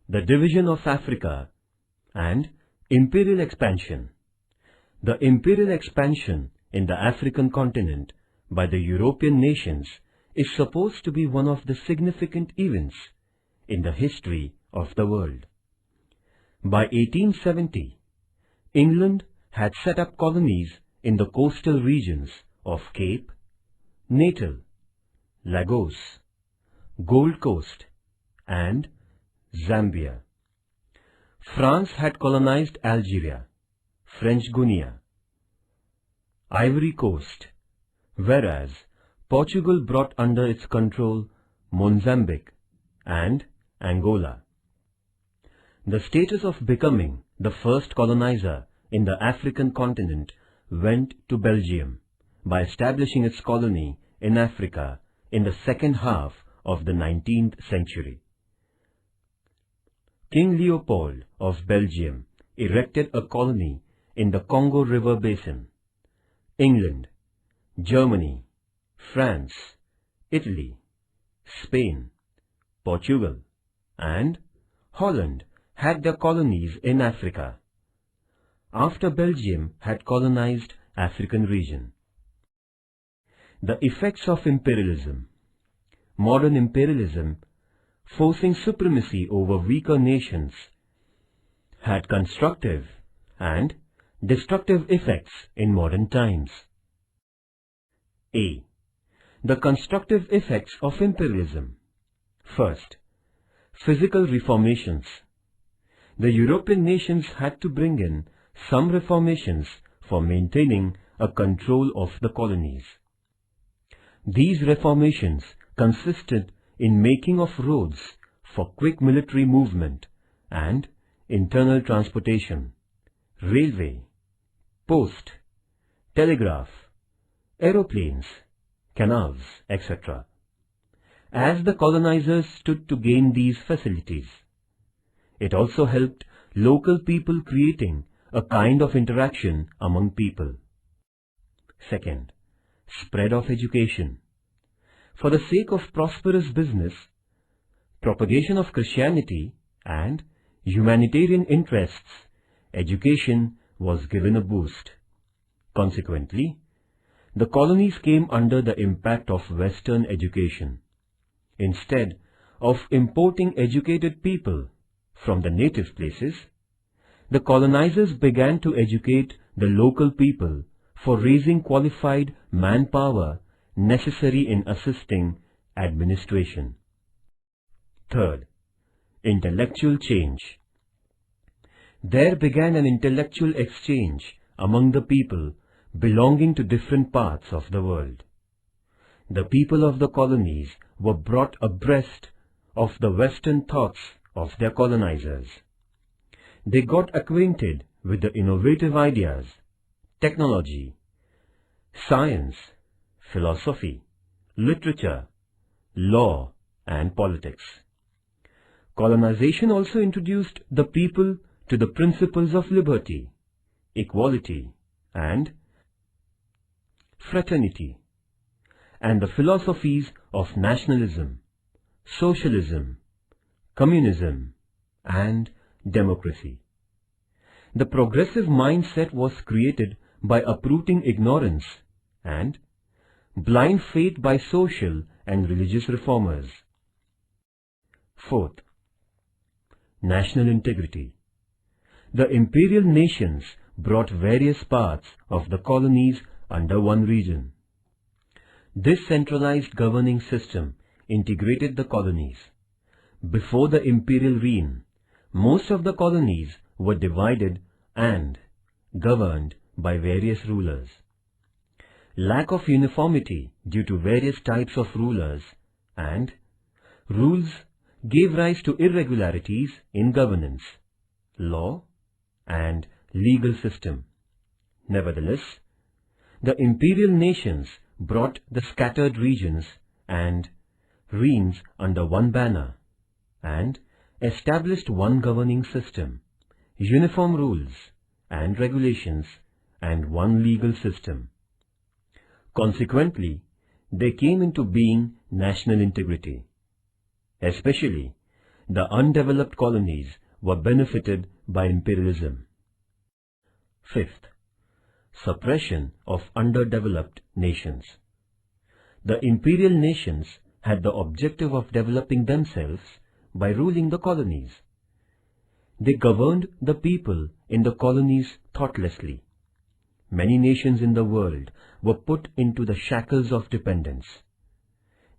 the division of Africa, and imperial expansion. The imperial expansion in the African continent by the European nations is supposed to be one of the significant events in the history of the world. By 1870, England had set up colonies in the coastal regions of Cape, Natal, Lagos, Gold Coast, and Zambia. France had colonized Algeria, French Guiana, Ivory Coast, whereas Portugal brought under its control Mozambique and Angola. The status of becoming the first colonizer in the African continent went to Belgium by establishing its colony in Africa in the second half of the 19th century. King Leopold of Belgium erected a colony in the Congo River Basin. England, Germany, France, Italy, Spain, Portugal, and Holland had their colonies in Africa, after Belgium had colonized African region. The effects of imperialism. Modern imperialism, forcing supremacy over weaker nations, had constructive and destructive effects in modern times. A. The constructive effects of imperialism. First, physical reformations. The European nations had to bring in some reformations for maintaining a control of the colonies. These reformations consisted in making of roads for quick military movement and internal transportation, railway, post, telegraph, aeroplanes, canals, etc. As the colonizers stood to gain these facilities, it also helped local people, creating a kind of interaction among people. Second, spread of education. For the sake of prosperous business, propagation of Christianity, and humanitarian interests, education was given a boost. Consequently, the colonies came under the impact of Western education. Instead of importing educated people from the native places, the colonizers began to educate the local people for raising qualified manpower necessary in assisting administration. Third, intellectual change. There began an intellectual exchange among the people belonging to different parts of the world. The people of the colonies were brought abreast of the Western thoughts of their colonizers. They got acquainted with the innovative ideas, technology, science, philosophy, literature, law, and politics. Colonization also introduced the people to the principles of liberty, equality, and fraternity, and the philosophies of nationalism, socialism, communism, and democracy. The progressive mindset was created by uprooting ignorance and blind faith by social and religious reformers. Fourth, national integrity. The imperial nations brought various parts of the colonies under one region. This centralized governing system integrated the colonies. Before the imperial reign, most of the colonies were divided and governed by various rulers. Lack of uniformity due to various types of rulers and rules gave rise to irregularities in governance, law, and legal system. Nevertheless, the imperial nations brought the scattered regions and reigns under one banner and established one governing system, uniform rules and regulations, and one legal system. Consequently, there came into being national integrity. Especially, the undeveloped colonies were benefited by imperialism. Fifth, suppression of underdeveloped nations. The imperial nations had the objective of developing themselves by ruling the colonies. They governed the people in the colonies thoughtlessly. Many nations in the world were put into the shackles of dependence.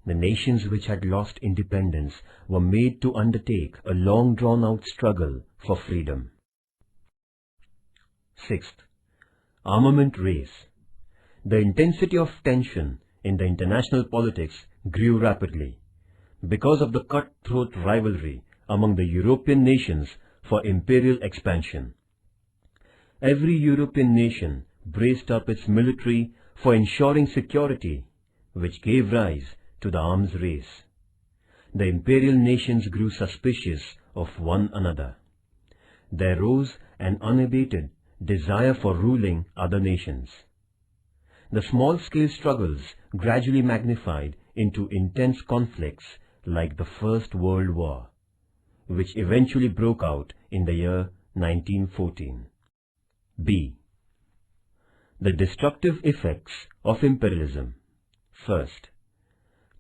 The nations which had lost independence were made to undertake a long drawn-out struggle for freedom. Sixth, armament race. The intensity of tension in the international politics grew rapidly because of the cutthroat rivalry among the European nations for imperial expansion. Every European nation braced up its military for ensuring security, which gave rise to the arms race. The imperial nations grew suspicious of one another. There rose an unabated desire for ruling other nations. The small-scale struggles gradually magnified into intense conflicts like the First World War, which eventually broke out in the year 1914. B. The destructive effects of imperialism. First,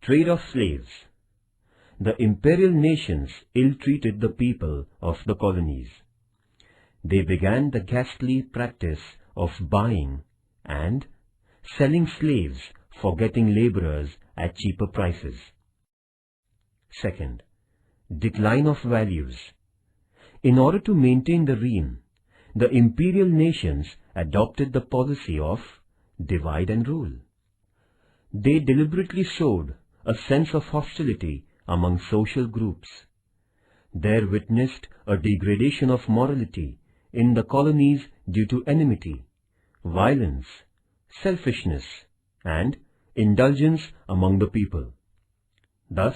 trade of slaves. The imperial nations ill-treated the people of the colonies. They began the ghastly practice of buying and selling slaves for getting laborers at cheaper prices. Second, decline of values. In order to maintain the reign, the imperial nations adopted the policy of divide and rule. They deliberately sowed a sense of hostility among social groups. There witnessed a degradation of morality in the colonies due to enmity, violence, selfishness, and indulgence among the people. Thus,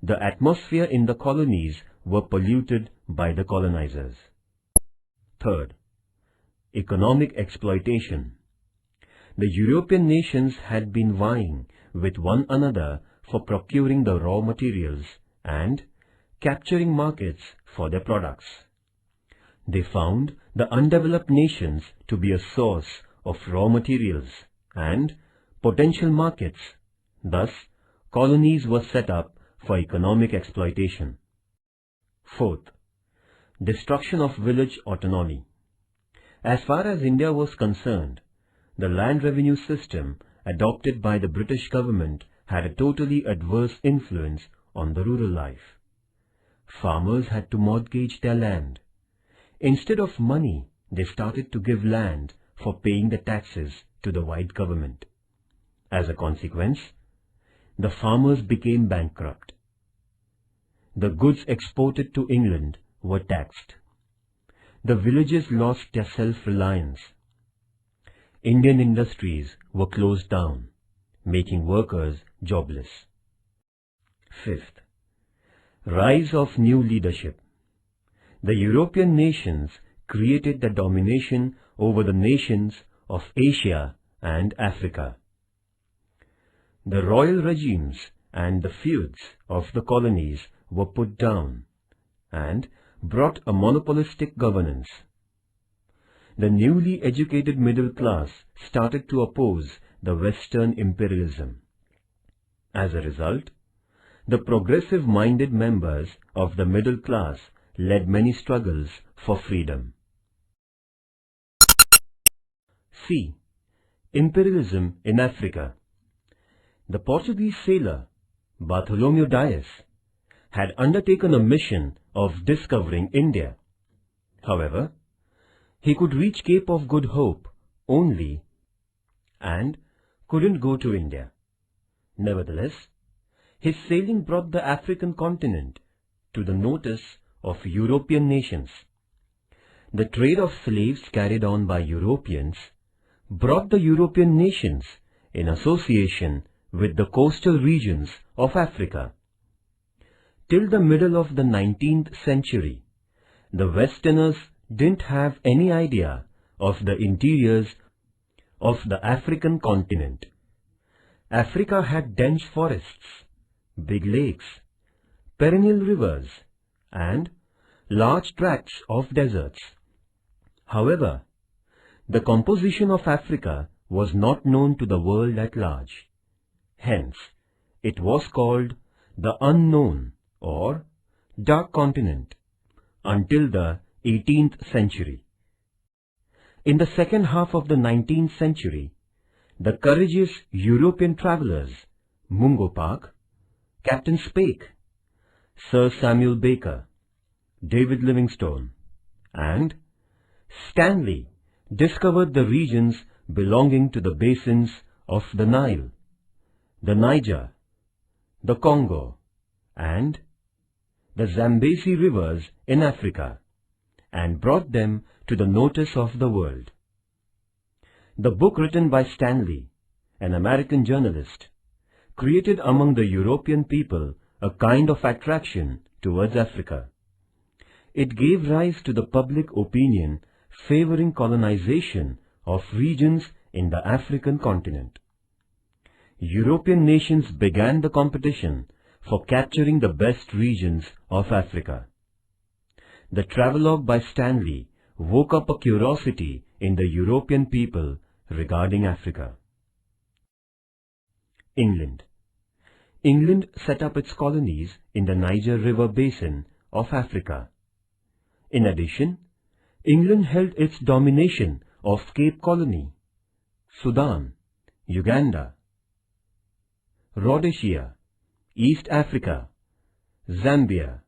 the atmosphere in the colonies were polluted by the colonizers. Third, economic exploitation. The European nations had been vying with one another for procuring the raw materials and capturing markets for their products. They found the undeveloped nations to be a source of raw materials and potential markets. Thus, colonies were set up for economic exploitation. Fourth, destruction of village autonomy. As far as India was concerned, the land revenue system adopted by the British government had a totally adverse influence on the rural life. Farmers had to mortgage their land. Instead of money, they started to give land for paying the taxes to the white government. As a consequence, the farmers became bankrupt. The goods exported to England were taxed. The villages lost their self-reliance. Indian industries were closed down, making workers jobless. Fifth, rise of new leadership. The European nations created the domination over the nations of Asia and Africa. The royal regimes and the feuds of the colonies were put down and brought a monopolistic governance. The newly educated middle class started to oppose the Western imperialism. As a result, the progressive-minded members of the middle class led many struggles for freedom. C. Imperialism in Africa. The Portuguese sailor Bartholomew Dias had undertaken a mission of discovering India. However, he could reach Cape of Good Hope only and couldn't go to India. Nevertheless, his sailing brought the African continent to the notice of European nations. The trade of slaves carried on by Europeans brought the European nations in association with the coastal regions of Africa. Till the middle of the 19th century, the Westerners didn't have any idea of the interiors of the African continent. Africa had dense forests, big lakes, perennial rivers, and large tracts of deserts. However, the composition of Africa was not known to the world at large. Hence, it was called the unknown or dark continent until the 18th century. In the second half of the 19th century, the courageous European travelers Mungo Park, Captain Speke, Sir Samuel Baker, David Livingstone, and Stanley discovered the regions belonging to the basins of the Nile, the Niger, the Congo, and the Zambezi rivers in Africa, and brought them to the notice of the world. The book written by Stanley, an American journalist, created among the European people a kind of attraction towards Africa. It gave rise to the public opinion favoring colonization of regions in the African continent. European nations began the competition for capturing the best regions of Africa. The travelogue by Stanley woke up a curiosity in the European people regarding Africa. England. England set up its colonies in the Niger River basin of Africa. In addition, England held its domination of Cape Colony, Sudan, Uganda, Rhodesia, East Africa, Zambia,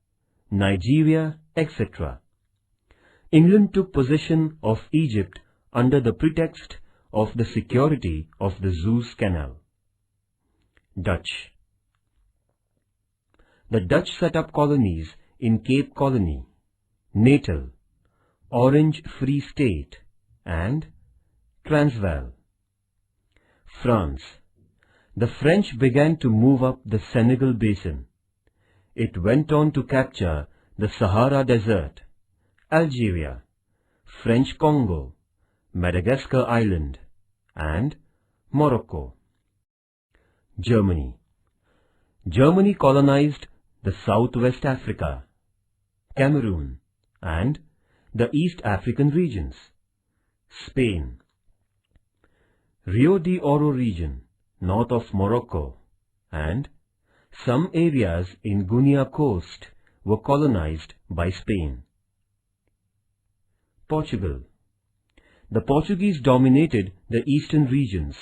Nigeria, etc. England took possession of Egypt under the pretext of the security of the Suez Canal. Dutch. The Dutch set up colonies in Cape Colony, Natal, Orange Free State, and Transvaal. France. The French began to move up the Senegal basin. It went on to capture the Sahara Desert, Algeria, French Congo, Madagascar Island, and Morocco. Germany. Germany colonized the Southwest Africa, Cameroon, and the East African regions. Spain. Rio de Oro region, north of Morocco, and some areas in Guinea coast were colonized by Spain. Portugal. The Portuguese dominated the eastern regions,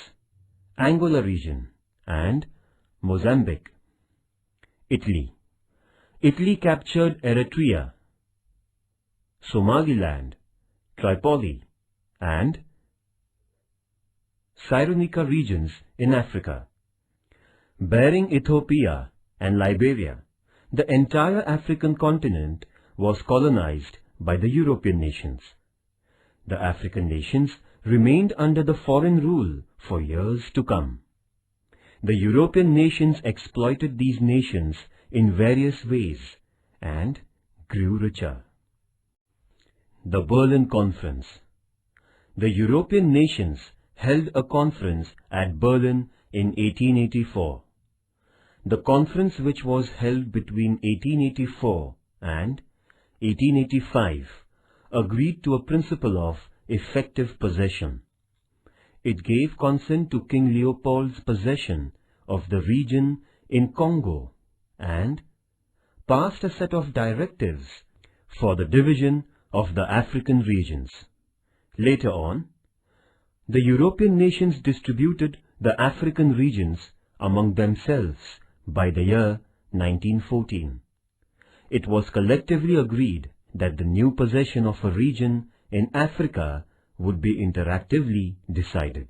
Angola region, and Mozambique. Italy. Italy captured Eritrea, Somaliland, Tripoli, and Cyrenaica regions in Africa. Bearing Ethiopia and Liberia, the entire African continent was colonized by the European nations. The African nations remained under the foreign rule for years to come. The European nations exploited these nations in various ways and grew richer. The Berlin Conference. The European nations held a conference at Berlin in 1884. The conference, which was held between 1884 and 1885, agreed to a principle of effective possession. It gave consent to King Leopold's possession of the region in Congo and passed a set of directives for the division of the African regions. Later on, the European nations distributed the African regions among themselves by the year 1914. It was collectively agreed that the new possession of a region in Africa would be interactively decided.